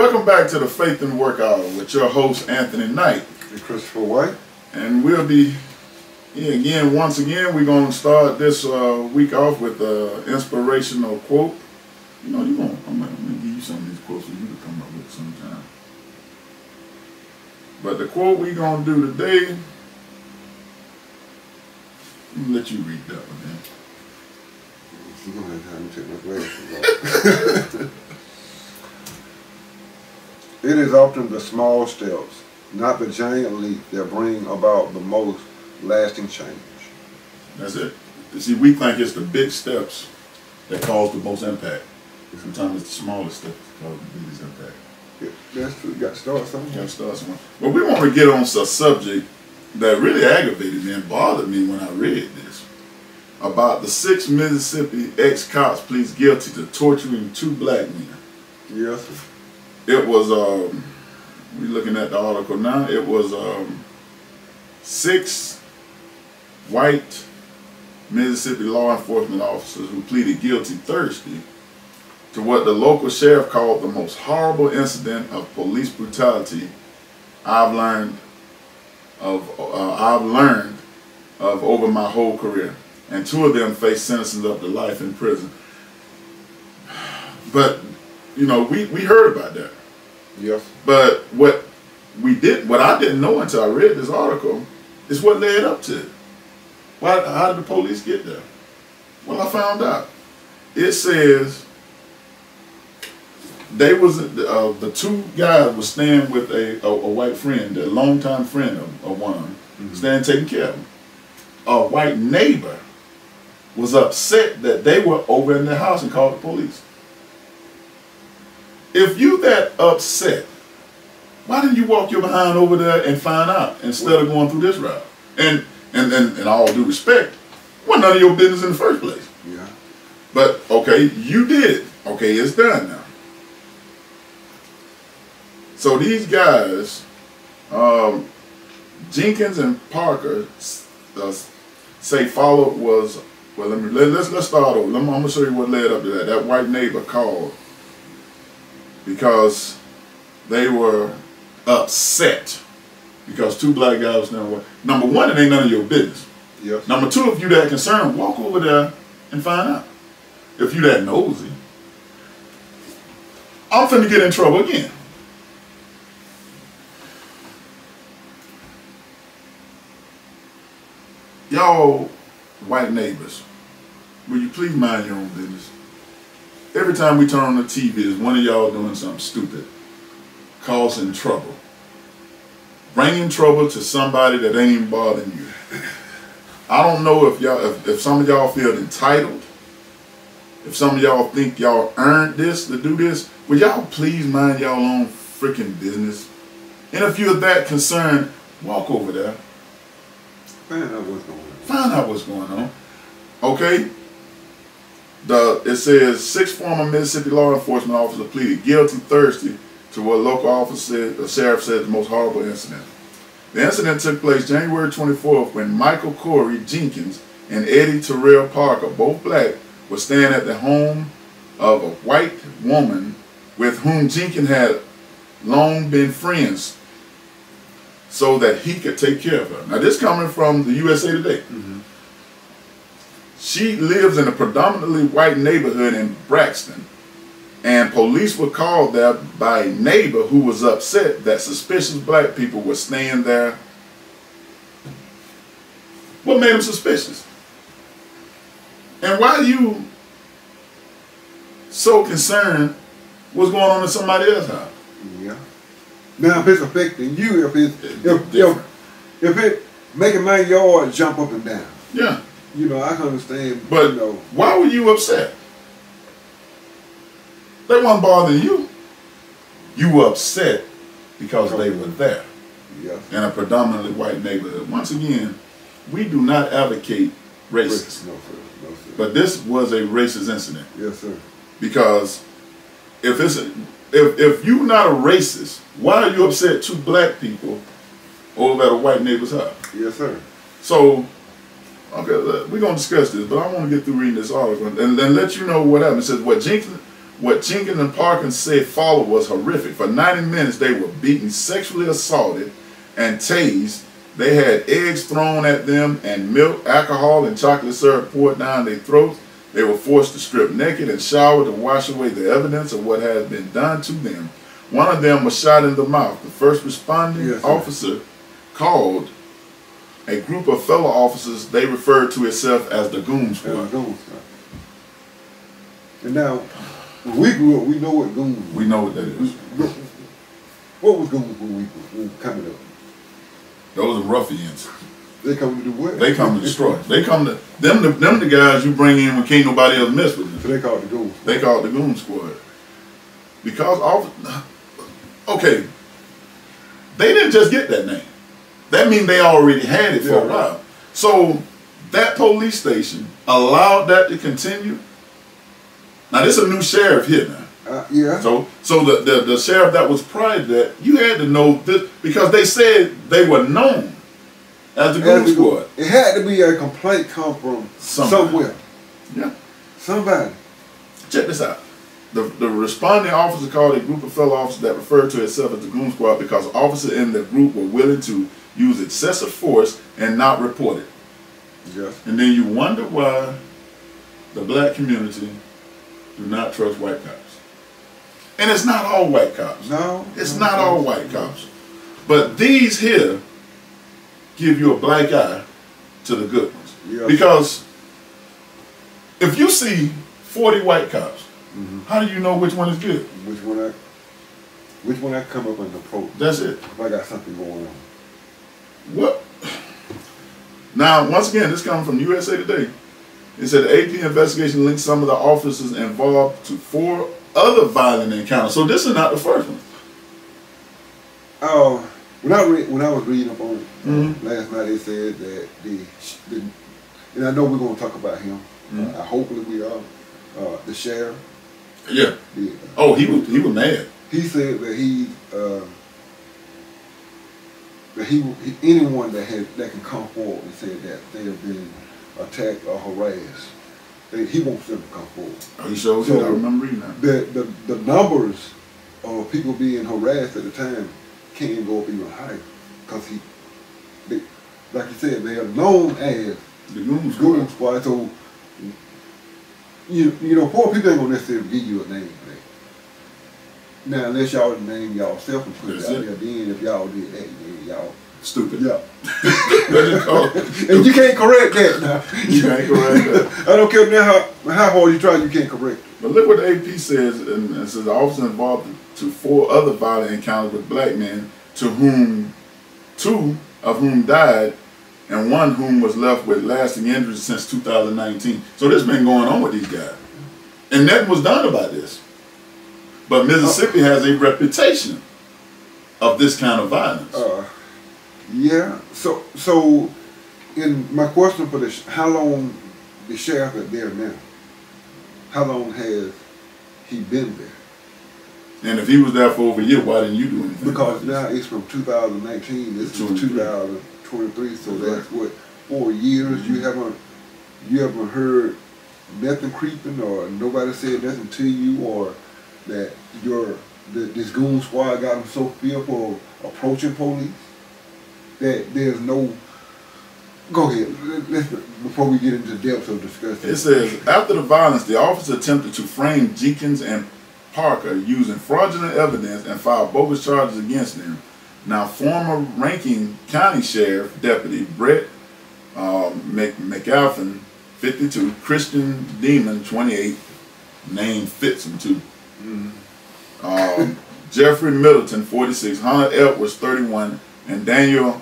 Welcome back to the Faith and Work Hour with your host, Anthony Knight. And Christopher White. And we'll be, once again, we're going to start this week off with an inspirational quote. You know, I'm going to give you some of these quotes for you to come up with sometime. But the quote we're going to do today, I'm going to let you read that one, man. You're going to have to take my glasses off. It is often the small steps, not the giant leap, that bring about the most lasting change. That's it. You see, we think it's the big steps that cause the most impact. Sometimes it's the smallest steps that cause the biggest impact. Yeah, that's true. You got to start somewhere. You got to start somewhere. But we want to get on a subject that really aggravated me and bothered me when I read this. About the 6 Mississippi ex-cops pleads guilty to torturing 2 black men. Yes, sir. It was, we're looking at the article now, it was 6 white Mississippi law enforcement officers who pleaded guilty Thursday to what the local sheriff called the most horrible incident of police brutality I've learned of over my whole career. And 2 of them faced sentences up to life in prison. But, you know, we heard about that. Yes. But what I didn't know until I read this article is what led up to it. How did the police get there? Well, I found out. It says they was the 2 guys were staying with a white friend, a longtime friend of one of them, staying taking care of them. A white neighbor was upset that they were over in their house and called the police. If you that upset, why didn't you walk your behind over there and find out instead of going through this route? And all due respect, well, none of your business in the first place. Yeah. But okay, you did it. Okay, it's done now. So these guys, Jenkins and Parker, say followed was, well, let's start over. I'm gonna show you what led up to that. That white neighbor called because they were upset because 2 black guys now. Number 1, it ain't none of your business. Yes. Number 2, if you that concerned, walk over there and find out. If you that nosy, I'm finna get in trouble again. Y'all white neighbors, will you please mind your own business? Every time we turn on the TV, is one of y'all doing something stupid, causing trouble, bringing trouble to somebody that ain't even bothering you. I don't know if some of y'all feel entitled, if some of y'all think y'all earned this to do this. Will y'all please mind y'all own freaking business? And if you're that concerned, walk over there. Find out what's going on. Find out what's going on. Okay? It says 6 former Mississippi law enforcement officers pleaded guilty Thursday to what local the sheriff said the most horrible incident. The incident took place January 24th when Michael Corey Jenkins and Eddie Terrell Parker, both black, were staying at the home of a white woman with whom Jenkins had long been friends so that he could take care of her. Now this coming from the USA Today. She lives in a predominantly white neighborhood in Braxton, and police were called there by a neighbor who was upset that suspicious black people were staying there. What made them suspicious? And why are you so concerned what's going on in somebody else's house? Yeah. Now if it's affecting you, if it making my yard jump up and down. Yeah. You know, I can understand. But you know, why were you upset? They weren't bothering you. You were upset because they were there. Yes. In a predominantly white neighborhood. Once again, we do not advocate racism. No, sir. No, sir. But this was a racist incident. Yes, sir. Because if you're not a racist, why are you upset 2 black people over at a white neighbor's house? Yes, sir. So, okay, we're going to discuss this, but I want to get through reading this article and let you know what happened. It says, what What Jenkins and Parkins said followed was horrific. For 90 minutes, they were beaten, sexually assaulted, and tased. They had eggs thrown at them and milk, alcohol, and chocolate syrup poured down their throats. They were forced to strip naked and shower to wash away the evidence of what had been done to them. One of them was shot in the mouth. The first responding officer called a group of fellow officers. They referred to itself as the Goon Squad. And now, when we grew up, we know what goons were. We know what that is. What was goons when we were coming up? Those are ruffians. They come to do what? They come to destroy. They come to them the guys you bring in when can't nobody else mess with them. So they call it the Goon Squad. They call it the Goon Squad. Because okay, they didn't just get that name. That means they already had it for a while. So that police station allowed that to continue. Now this is a new sheriff here now. Yeah. So the sheriff that was prior to that, you had to know this because they said they were known as the Goon Squad. It had to be a complaint come from somewhere. Yeah. Somebody. Check this out. The responding officer called a group of fellow officers that referred to itself as the Goon Squad because officers in the group were willing to use excessive force and not report it. Yes. And then you wonder why the black community do not trust white cops. And it's not all white cops. No. It's not all white cops. But these here give you a black eye to the good ones. Yes. Because if you see 40 white cops, how do you know which one is good? Which one I come up and approach? That's it. If I got something going on. What? Now, once again, this comes from USA Today. It said the AP investigation linked some of the officers involved to 4 other violent encounters. So this is not the first one. When I was reading up on it last night, they said that and I know we're going to talk about him. Hopefully we are. The sheriff. Yeah. Oh, he was mad. He said that anyone that can come forward and say that they have been attacked or harassed, he wants them to come forward. Oh, he showed so I remember reading that. The numbers of people being harassed at the time can't go up even higher because like you said, they are known as the Goon Squad. So you know, poor people ain't gonna necessarily give you a name. Now, unless y'all name y'allself and put it out there, then if y'all did that, then y'all stupid. Yeah. And you can't correct that now. You can't correct that. I don't care now how hard you try, you can't correct it. But look what the AP says, and it says the officer involved to 4 other violent encounters with black men, to whom 2 of whom died, and 1 whom was left with lasting injuries since 2019. So this has been going on with these guys. And nothing was done about this. But Mississippi has a reputation of this kind of violence. Yeah. So in my question for how long the sheriff is there now? How long has he been there? And if he was there for over a year, why didn't you do anything? Because now it's from 2019. This is 2023. So that's what, 4 years. You haven't heard nothing creeping, or nobody said nothing to you, or that this Goon Squad got them so fearful of approaching police that there's no. Go ahead. Before we get into the depths of discussion. It says, after the violence, the officer attempted to frame Jenkins and Parker using fraudulent evidence and filed bogus charges against them. Now, former Rankin County Sheriff Deputy Brett McAlphin, 52, Christian Demon, 28, name fits him too. Jeffrey Middleton, 46, Hunter Edwards, 31, and Daniel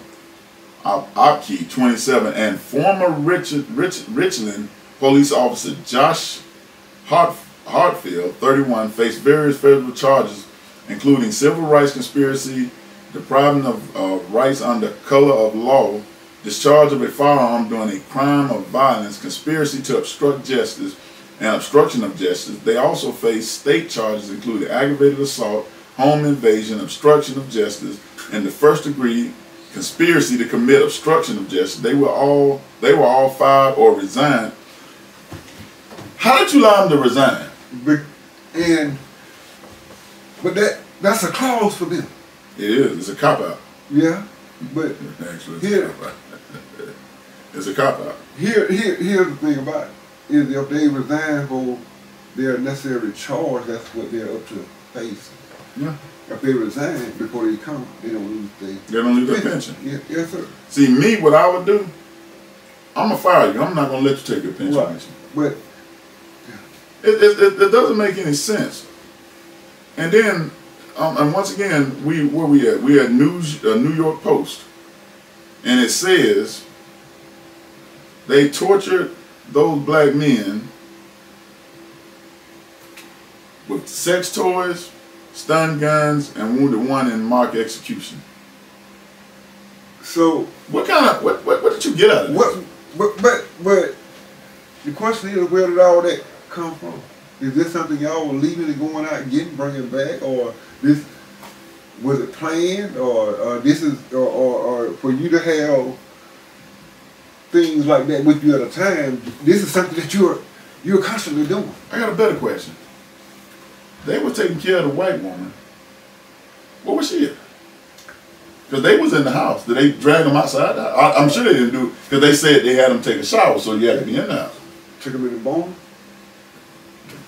Opke, 27, and former Richland police officer Josh Hartfield, 31, faced various federal charges, including civil rights conspiracy, depriving of rights under color of law, discharge of a firearm during a crime of violence, conspiracy to obstruct justice, and obstruction of justice. They also faced state charges including aggravated assault, home invasion, obstruction of justice, and the first degree conspiracy to commit obstruction of justice. They were all fired or resigned. How did you allow them to resign? But that's a clause for them. It is. It's a cop out. Yeah, but Actually, here, it's a cop out. here's the thing about it, is if they resign for their necessary charge, that's what they're up to facing. Yeah. If they resign before they come, they don't lose They don't lose their pension. Yeah, yes, sir. See, me, what I would do, I'm gonna fire you. I'm not gonna let you take your pension. Right. But it doesn't make any sense. And then, and once again, where we at? We at New York Post, and it says they tortured those black men with sex toys, stun guns, and wounded one in mock execution. so What did you get out of this? but the question is, where did all that come from? Is this something y'all were leaving and going out and getting, bringing back, or this was it planned, or this is, or for you to have things like that with you at a time? This is something that you're constantly doing. I got a better question. They were taking care of the white woman. Where was she at? Because they was in the house. Did they drag them outside? I'm sure they didn't do it, because they said they had them take a shower, so you had to be in the house. Took them in the bone.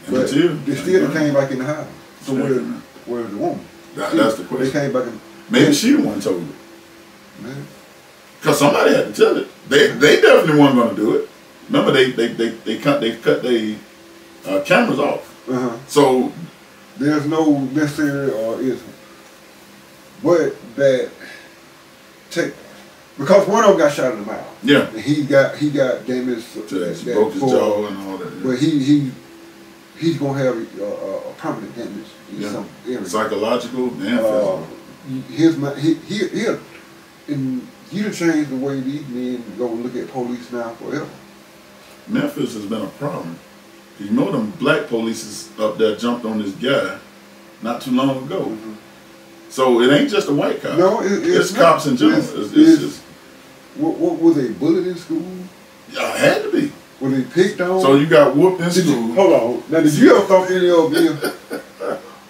And But they still came back in the house. So where's the woman? That's the question. They came back in. Maybe she the one told it. Man. Because somebody had to tell it. They definitely weren't going to do it. Remember, they cut their cameras off. So there's no necessary or is, but that take, because one of them got shot in the mouth. Yeah. And he got damage. He broke his jaw and all that. Yeah. But he's gonna have a permanent damage in some area. Psychological and physical. And you done changed the way these men gonna look at police now forever. Memphis has been a problem. You know them black police up there jumped on this guy not too long ago. So it ain't just a white cop. No, it's cops in general. It's just. What was they bullied in school? Yeah, it had to be. Were they picked on? So you got whooped in school. Hold on. Now, did you ever thump any of them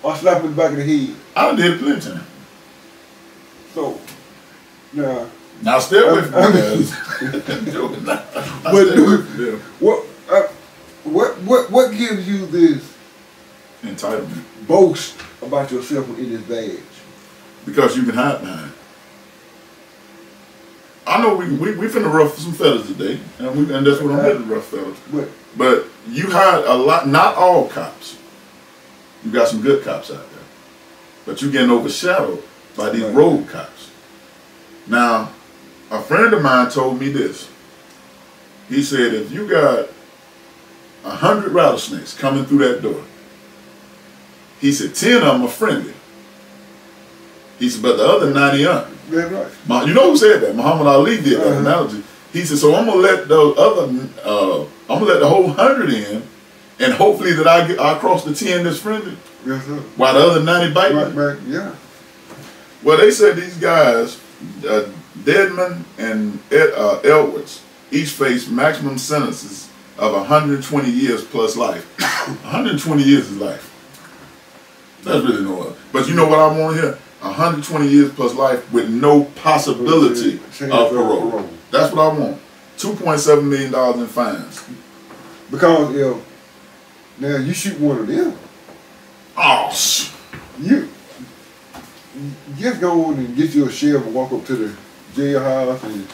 or slap in the back of the head? I did plenty. So, now. Now stay away from guys. What gives you this entitlement? Boast about yourself in this badge? Because you can hide behind it. I know we finna ruffle some feathers today, and that's what I'm here to ruffle feathers. But you hide a lot. Not all cops. You got some good cops out there, but you getting overshadowed by these rogue cops. Now, a friend of mine told me this. He said, if you got 100 rattlesnakes coming through that door, he said 10 of them are friendly. He said, but the other 90 aren't. That's right. You know who said that? Muhammad Ali did that analogy. He said, so I'm gonna let those other, I'm gonna let the whole 100 in, and hopefully that I cross the 10 that's friendly. Yes, sir. While the other 90 bite me. Right, yeah. Well, they said these guys, Deadman and Edwards, each face maximum sentences of 120 years plus life. 120 years is life. That's really no other. But you know what I want to hear? 120 years plus life with no possibility of parole. That's what I want. $2.7 million in fines. Because if now you shoot one of them, you just go on and get you a sheriff and walk up to the jailhouse and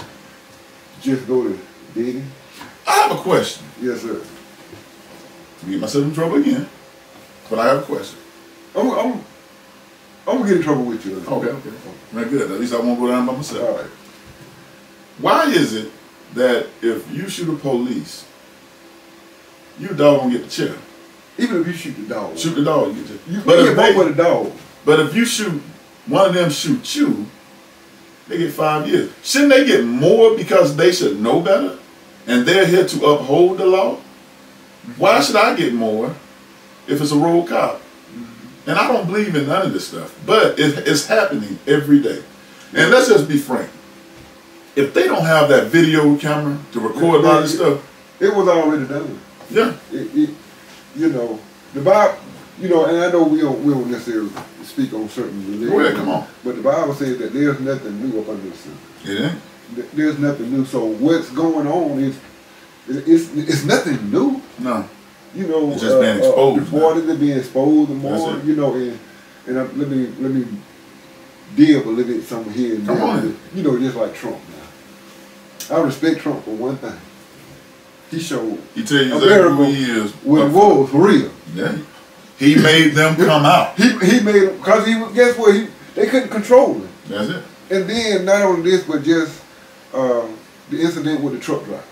just go to digging. I have a question. Yes, sir. Get myself in trouble again, but I have a question. I'm gonna get in trouble with you. Okay. Not good. At least I won't go down by myself. All right. Why is it that if you shoot a police, you dog gonna get the chair? Even if you shoot the dog. Shoot the dog, you get the chair. But if they with a dog. But if you shoot, one of them shoot you, they get 5 years. Shouldn't they get more because they should know better? And they're here to uphold the law? Why should I get more if it's a rogue cop? And I don't believe in none of this stuff. But it's happening every day. And let's just be frank. If they don't have that video camera to record a lot of this stuff. It was already done. Yeah. You know, the Bible, you know, and I know we don't necessarily speak on certain religions. Go ahead, come on. But the Bible says that there's nothing new up under the sun. It ain't. There's nothing new. So what's going on is it's nothing new. No. You know, it's just being exposed. The more that they're being exposed, the more, you know, let me deal a little bit something here and there. You know, just like Trump now. I respect Trump for one thing. He showed he tell you America who he is. What it was for real. Yeah. He made them come out. He made them because guess what? They couldn't control him. That's it. And then not only this, but just the incident with the truck driver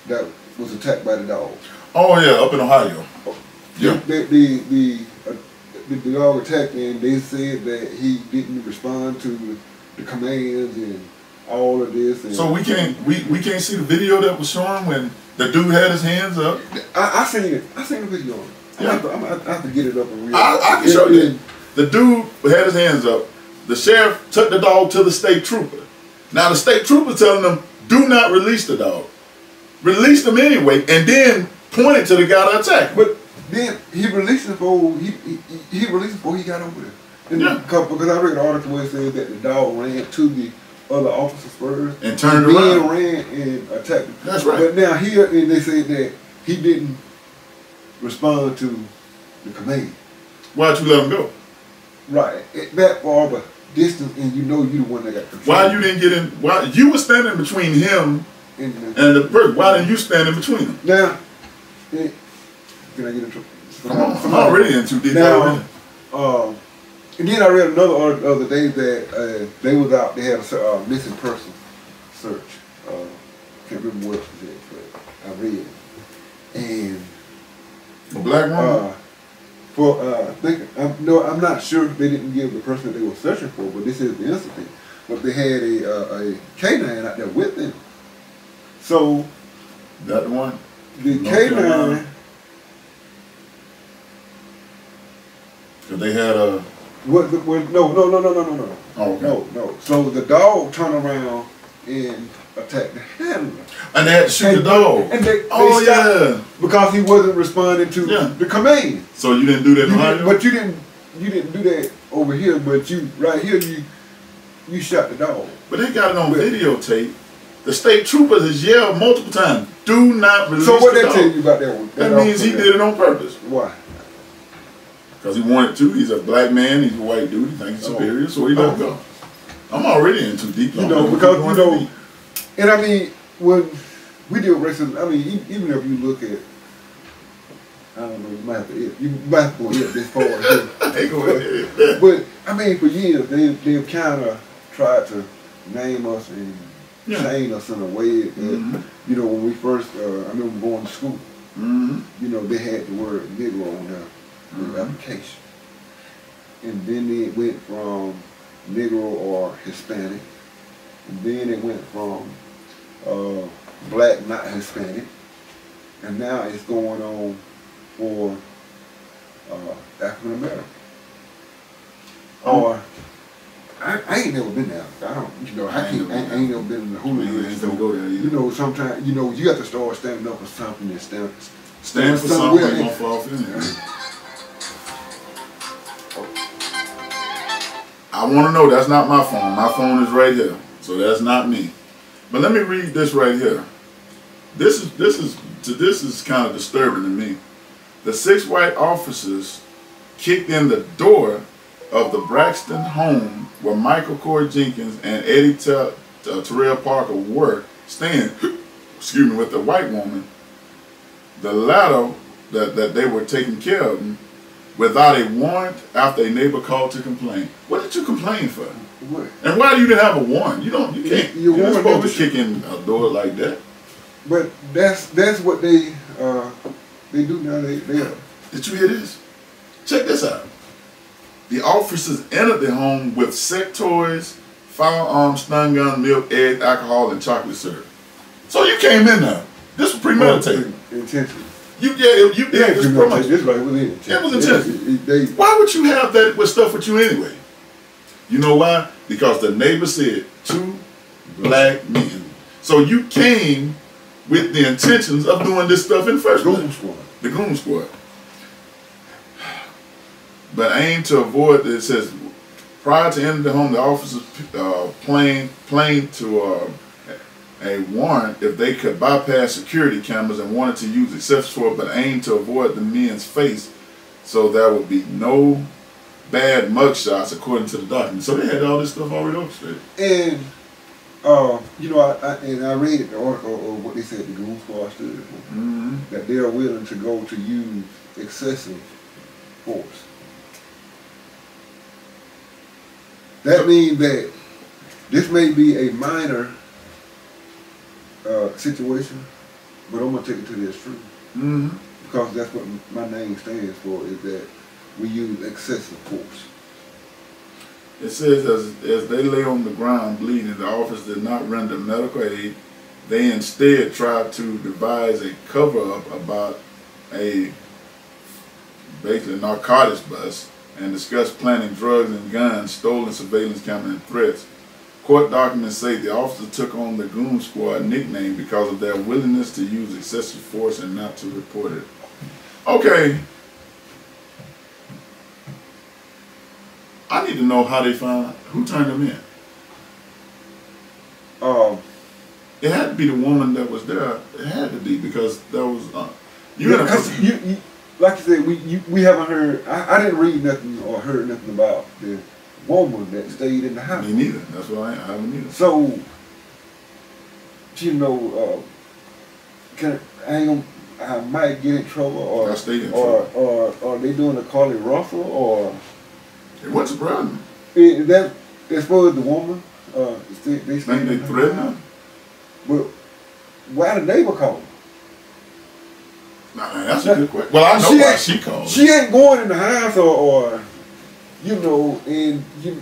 that was attacked by the dog. Oh yeah, up in Ohio. Yeah. The dog attacked him. They said that he didn't respond to the commands and all of this. And so we can't see the video that was showing when the dude had his hands up. I seen it. I seen the video. Yeah. I have to get it up and real. I can show you. The dude had his hands up. The sheriff took the dog to the state trooper. Now the state trooper telling them, do not release the dog. Release them anyway, and then pointed to the guy that attacked him. But then he released him before he released him before he got over there. And because I read an article where it said that the dog ran to the other officers first and turned around. Then ran and attacked him. That's right. But now here they said that he didn't respond to the command. Why'd you let him go? Right. That far of a distance, and you know you the one that got control. Why you didn't get in? Why you were standing between him and the person? Why didn't you stand in between them? Now, can I get in trouble? I'm already in too deep. Now, and then I read another article the other day that they was out. They had a missing person search. Can't remember what it was, but I read it. And a black woman. I'm not sure if they didn't give the person that they were searching for, but this is the incident. But they had a canine out there with them. So that the one? The canine. Because they had a. No. Oh, okay. No. So the dog turned around and attacked the handler. And they had to shoot the dog. And they stopped because he wasn't responding to the command. So you didn't do that in Ohio? But you didn't do that over here. But right here you shot the dog. But they got it on videotape. The state troopers has yelled multiple times, "Do not release the dog." So what they tell you about that one? That means he did it on purpose. Why? Because he wanted to. He's a black man. He's a white dude. He thinks he's superior, so he let go. I'm already in too deep. You know, because you know, and I mean, when we deal with racism, I mean, even if you look at, I don't know, you might have to go here this far. Hey, go ahead. But I mean, for years they've kind of tried to name us and shame us in a way that you know, when we first, I remember going to school. You know, they had the word Negro on there. Application, and then it went from Negro or Hispanic, and then it went from black not Hispanic, and now it's going on for African American. Or I ain't never been there. I don't, you know, I ain't never been in the hooligan. So, go there either. You know, sometimes you know you have to start standing up for something and stand for something. You're gonna fall off in. I want to know, that's not my phone. My phone is right here. So that's not me. But let me read this right here. This is kind of disturbing to me. The 6 white officers kicked in the door of the Braxton home where Michael Corey Jenkins and Eddie Terrell Parker were staying, excuse me, with the white woman. The latter that they were taking care of them, without a warrant after a neighbor called to complain. What did you complain for? What? And why you didn't have a warrant? You can't. You're not supposed to kick in a door like that. But that's what they do now. They Did you hear this? Check this out. The officers entered the home with sex toys, firearms, stun gun, milk, eggs, alcohol, and chocolate syrup. So you came in there. This was premeditated. Intentionally. You did. This right within. It was intentional. Why would you have that with stuff with you anyway? You know why? Because the neighbor said 2 black men. So you came with the intentions of doing this stuff in the first place. Goon Squad. The Goon Squad. but aim to avoid. It says prior to entering the home, the officers plain to a warrant if they could bypass security cameras and wanted to use excessive force, but aim to avoid the men's face, so there would be no bad mugshots according to the document. So they had all this stuff already orchestrated. And you know, I read the article of what they said the Goon Squad stood for, that they are willing to go to use excessive force. That means that this may be a minor situation, but I'm gonna take it to the extreme, because that's what my name stands for, is that we use excessive force. It says as they lay on the ground bleeding, the officers did not render medical aid. They instead tried to devise a cover-up about a basically narcotics bust and discussed planting drugs and guns, stolen surveillance camera, and threats. Court documents say the officers took on the Goon Squad nickname because of their willingness to use excessive force and not to report it. Okay. I need to know how they found out. Who turned them in? It had to be the woman that was there. It had to be, because that was you like you said, we haven't heard. I didn't read nothing or heard nothing about the woman that stayed in the house. Me neither. That's why I haven't either. So, you know, I might get in trouble, or I stayed in trouble, or they doing a Carly Russell, or it wasn't surprising. As far as the woman, they threatened her. But why the neighbor called? Nah, that's a good question. Well, I know why she called. She ain't going in the house, or you know, and you.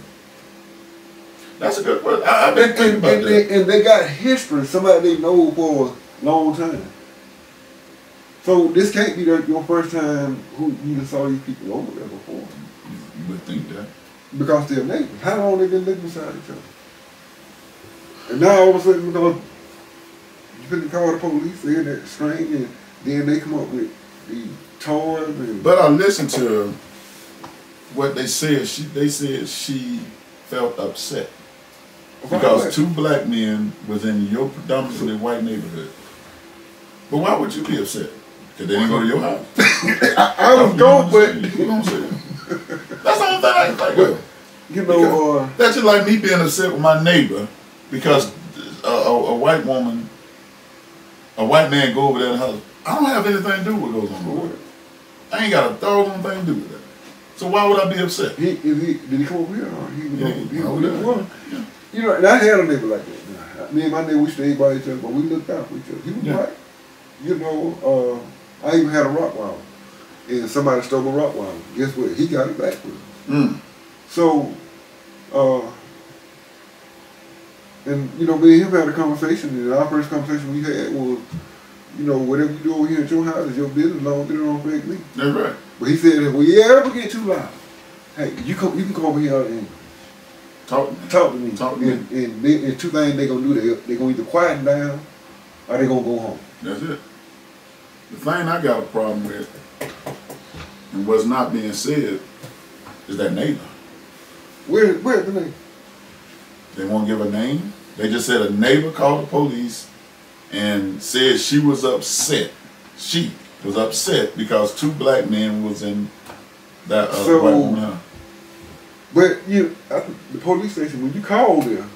That's a good question. I've been thinking about that. And they got history. Somebody they know for a long time. So this can't be your first time who you saw these people over there before. You would think that. Because they're neighbors. How long they been living beside each other? And now all of a sudden, because you couldn't call the police, they're that strange, and then they come up with the toys. But I listened to what they said. They said she felt upset because two black men was in your predominantly white neighborhood. But why would you be upset? Because they didn't go to your house. I was going, but you know what I'm saying? That's the only thing I can think of. You know, that's just like me being upset with my neighbor because a white woman, a white man go over there in the house. I don't have anything to do with what goes on over there. I ain't got a doggone thing to do with that. So why would I be upset? Did he come over here, or he over there? Yeah. You know, and I had a neighbor like that. Me and my neighbor, we stayed by each other, but we looked out for each other. He was white. You know, I even had a Rottweiler, and somebody stole a Rottweiler. Guess what? He got it back with him. So, and you know, me and him had a conversation, and our first conversation we had was, you know, whatever you do over here at your house is your business, as long as it don't affect me. That's right. But he said, if we ever get too loud, hey, you can come over here and talk to me. And two things they gonna do. They gonna either quieten down, or they gonna go home. That's it. The thing I got a problem with, and what's not being said, is that neighbor. Where's the neighbor? They won't give a name. They just said a neighbor called the police and said she was upset. She was upset because two black men was in that white woman house. But the police station, when you call them,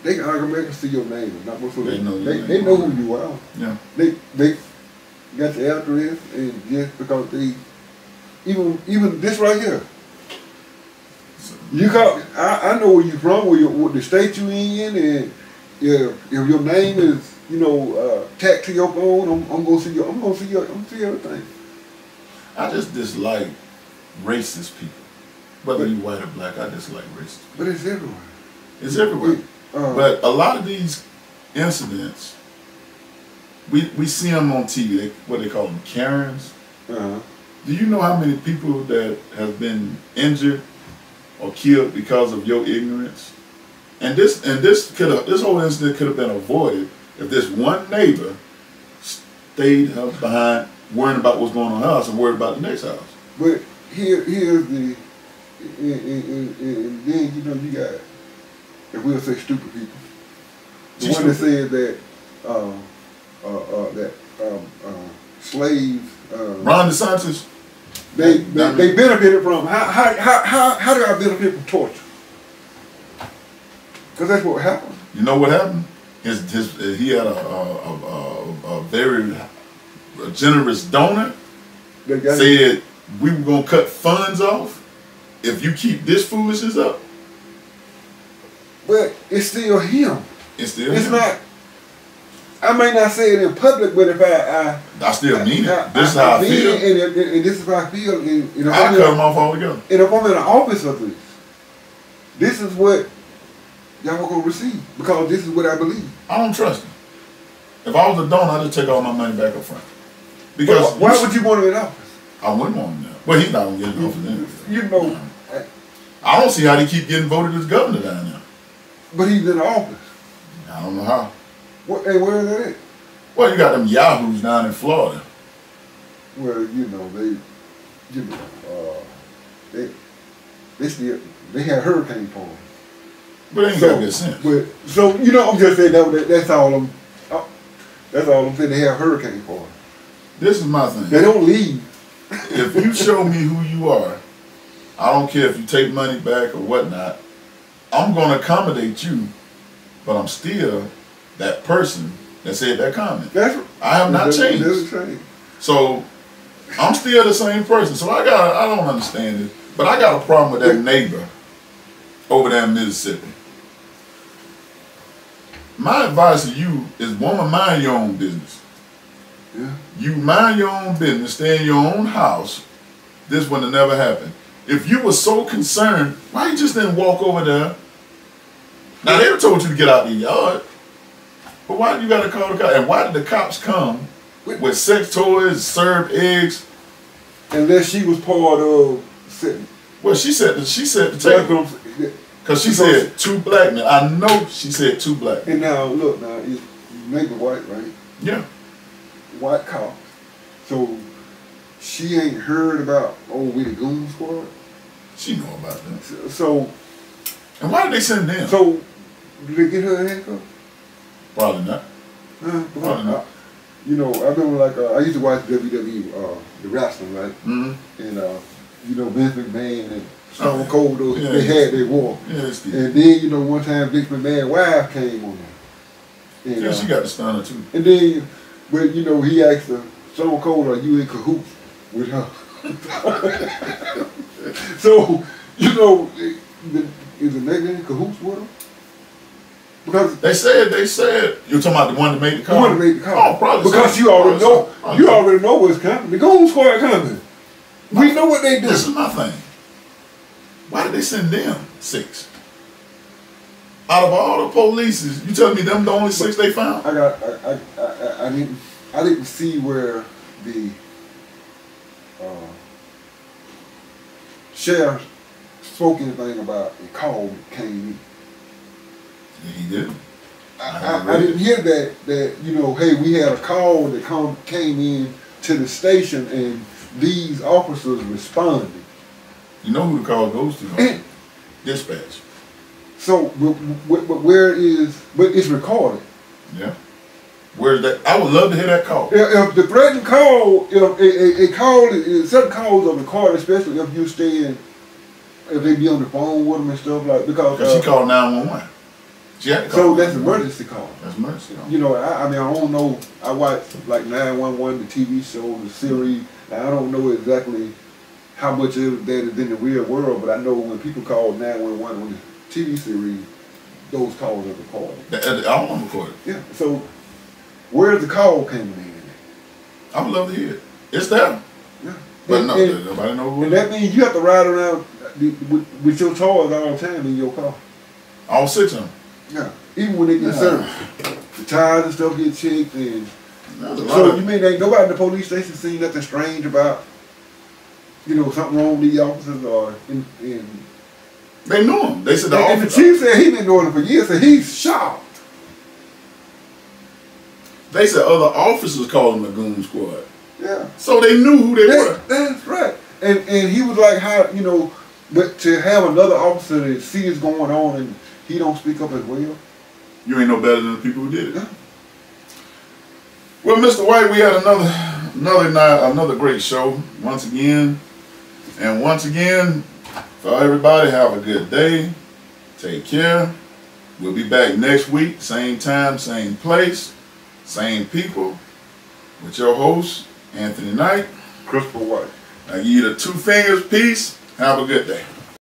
they can automatically see your name. Not they know who you are. Yeah. They got your address, and just because they even this right here. You call. I know where you from, what the state you in, and if your name is tagged to your phone, I'm gonna see I'm gonna see everything. I just dislike racist people. Whether you white or black, I dislike racist people. But it's everywhere. It's everywhere. But a lot of these incidents, we see them on TV. What they call them, Karens. Do you know how many people that have been injured or killed because of your ignorance? And this whole incident could have been avoided if this one neighbor stayed behind, worrying about what's going on in the house and worried about the next house. But here's the, and then, you know, you got, if we'll say stupid people, the one that said that, slaves, Ron DeSantis, they benefited from, how do I benefit from torture? Because that's what happened. you know what happened? He had a very generous donor said we were gonna cut funds off if you keep this foolishness up. But it's still him. It's him. Not. I may not say it in public, but if I still mean it. This is how I feel. And this is how I feel. And I'll cut them off altogether. And if I'm in the office of this is what y'all are gonna receive, because this is what I believe. I don't trust him. If I was a donor, I'd just take all my money back up front. Because why would you want him in office? I wouldn't want him there. Well, he's not gonna get in office anyway. You know, I don't see how they keep getting voted as governor down there. But he's in the office. I don't know how. And where is that at? Well, you got them yahoos down in Florida. Well, you know, they had hurricane form. But they ain't got good sense. But, so, you know, I'm just saying that's all I'm saying. They have hurricane form. This is my thing. They don't leave. If you show me who you are, I don't care if you take money back or whatnot, I'm going to accommodate you, but I'm still that person that said that comment. I have not changed. So I'm still the same person. So I don't understand it, but I got a problem with that neighbor over there in Mississippi. My advice to you is, woman, mind your own business. Yeah. You mind your own business, stay in your own house. This would have never happened. If you were so concerned, why you just didn't walk over there? Now, they told you to get out the yard, but why did you got to call the cops? And why did the cops come with sex toys, served eggs? Unless she was part of sitting. Well, she said the table. Because she said 2 black men. I know she said 2 black men. And now, look, you make the white, right? Yeah. White cops. So she ain't heard about we the goon squad? She know about that. So and why did they send them? So did they get her a handcuff? Probably not. Probably not. You know, I remember I used to watch WWE, the wrestling, right? Mm-hmm. And you know, Vince McMahon and Stone Cold, they had their war. Yes, and then, you know, one time Vince McMahon's wife came on there. And, she got the stunner too. And then, but you know, he asked her, Stone Cold, are you in cahoots with her? So, you know, is the nigga in cahoots with her? Because they said you're talking about the one that made the call. The one that made the call. Oh, probably. Because you already know. You already know what's coming. The goon squad coming. We know what they do. This is my thing. Why did they send them 6? Out of all the polices, you telling me them the only 6 they found? I didn't see where the sheriff spoke anything about a call came in. Yeah, he did. I didn't hear that you know, hey, we had a call that came in to the station and these officers responded. You know who the call goes to? Huh? Dispatch. So, but it's recorded. Yeah. Where's that? I would love to hear that call. If the threatened call, if a call, certain calls are recorded, especially if you stay in, if they be on the phone with them and stuff like, because she called 911. She had to call. So that's an emergency call. That's emergency call. You know, I mean, I don't know. I watch like 911, the TV show, the series. And I don't know exactly how much of that is in the real world, but I know when people call 911 on the TV series, those calls are recorded. All of them recorded. Yeah. So where's the call coming in? I would love to hear it. It's there. Yeah. But nobody knows. And that means you have to ride around with your toys all the time in your car. All 6 of them. Yeah. Even when they get serviced, the tires and stuff get checked, and so you mean ain't nobody in the police station seen nothing strange about, you know, something wrong with these officers or in They knew him. They said and the chief said he been knowing him for years, and he's shocked. They said other officers called him a goon squad. Yeah. So they knew who they were. That's right. And he was like, how, you know, but to have another officer that see it's going on and he don't speak up as well. You ain't no better than the people who did it. Yeah. Well, Mr. White, we had another night, another great show once again. And once again, for everybody, have a good day. Take care. We'll be back next week, same time, same place, same people, with your host, Anthony Knight. Christopher White. I give you the 2 fingers. Peace. Have a good day.